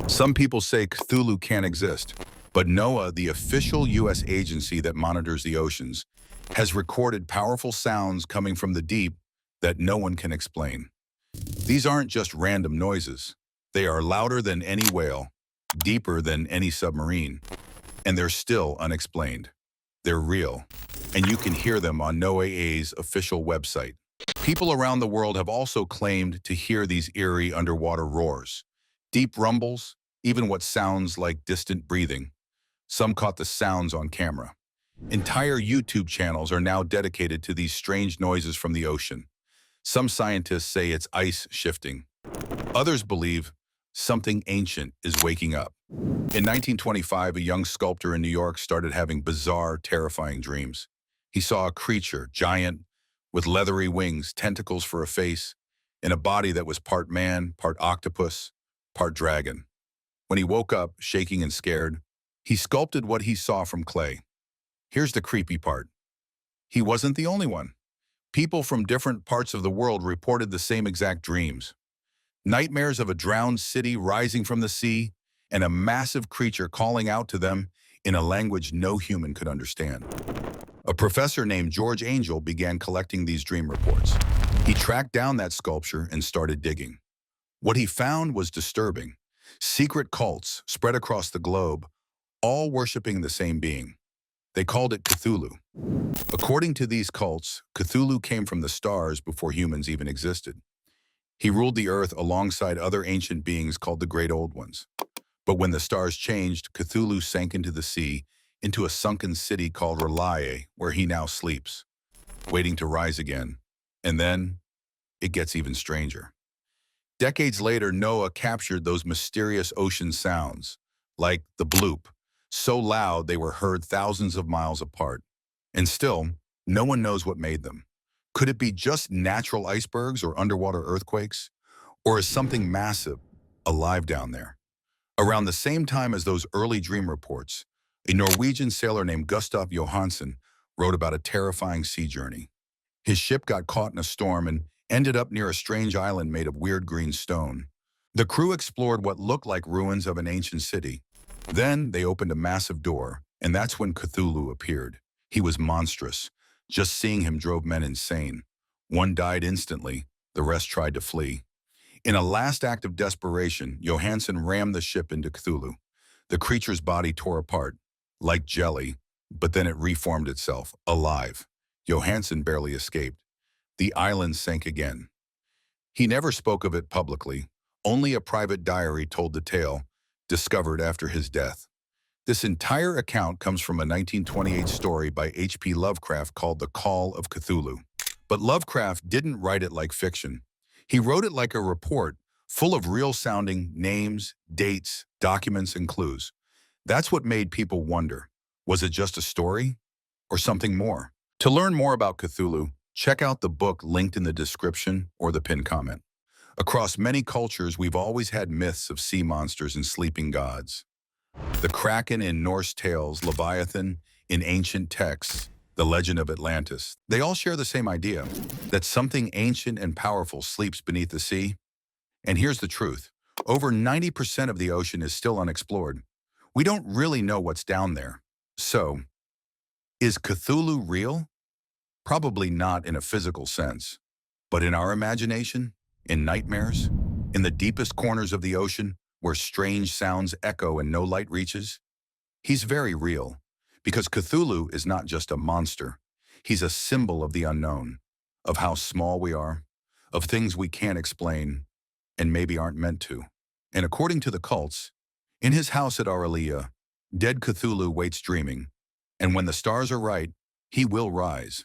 Some people say Cthulhu can't exist, but NOAA, the official U.S. agency that monitors the oceans, has recorded powerful sounds coming from the deep that no one can explain. These aren't just random noises. They are louder than any whale, deeper than any submarine, and they're still unexplained. They're real, and you can hear them on NOAA's official website. People around the world have also claimed to hear these eerie underwater roars, deep rumbles, even what sounds like distant breathing. Some caught the sounds on camera. Entire YouTube channels are now dedicated to these strange noises from the ocean. Some scientists say it's ice shifting. Others believe something ancient is waking up. In 1925, a young sculptor in New York started having bizarre, terrifying dreams. He saw a creature, giant, with leathery wings, tentacles for a face, and a body that was part man, part octopus, part dragon. When he woke up, shaking and scared, he sculpted what he saw from clay. Here's the creepy part. He wasn't the only one. People from different parts of the world reported the same exact dreams. Nightmares of a drowned city rising from the sea and a massive creature calling out to them in a language no human could understand. A professor named George Angel began collecting these dream reports. He tracked down that sculpture and started digging. What he found was disturbing. Secret cults spread across the globe, all worshiping the same being. They called it Cthulhu. According to these cults, Cthulhu came from the stars before humans even existed. He ruled the earth alongside other ancient beings called the Great Old Ones. But when the stars changed, Cthulhu sank into the sea, into a sunken city called R'lyeh, where he now sleeps, waiting to rise again. And then, it gets even stranger. Decades later, NOAA captured those mysterious ocean sounds, like the bloop, so loud they were heard thousands of miles apart. And still, no one knows what made them. Could it be just natural icebergs or underwater earthquakes? Or is something massive alive down there? Around the same time as those early dream reports, a Norwegian sailor named Gustav Johansen wrote about a terrifying sea journey. His ship got caught in a storm and ended up near a strange island made of weird green stone. The crew explored what looked like ruins of an ancient city. Then they opened a massive door, and that's when Cthulhu appeared. He was monstrous. Just seeing him drove men insane. One died instantly, the rest tried to flee. In a last act of desperation, Johansen rammed the ship into Cthulhu. The creature's body tore apart, like jelly, but then it reformed itself, alive. Johansen barely escaped. The island sank again. He never spoke of it publicly. Only a private diary told the tale, discovered after his death. This entire account comes from a 1928 story by H.P. Lovecraft called The Call of Cthulhu. But Lovecraft didn't write it like fiction. He wrote it like a report, full of real-sounding names, dates, documents, and clues. That's what made people wonder, was it just a story or something more? To learn more about Cthulhu, check out the book linked in the description or the pinned comment. Across many cultures, we've always had myths of sea monsters and sleeping gods. The Kraken in Norse tales, Leviathan in ancient texts, the legend of Atlantis. They all share the same idea, that something ancient and powerful sleeps beneath the sea. And here's the truth. Over 90% of the ocean is still unexplored. We don't really know what's down there. So, is Cthulhu real? Probably not in a physical sense, but in our imagination, in nightmares, in the deepest corners of the ocean, where strange sounds echo and no light reaches. He's very real, because Cthulhu is not just a monster. He's a symbol of the unknown, of how small we are, of things we can't explain, and maybe aren't meant to. And according to the cults, in his house at R'lyeh, dead Cthulhu waits dreaming, and when the stars are right, he will rise.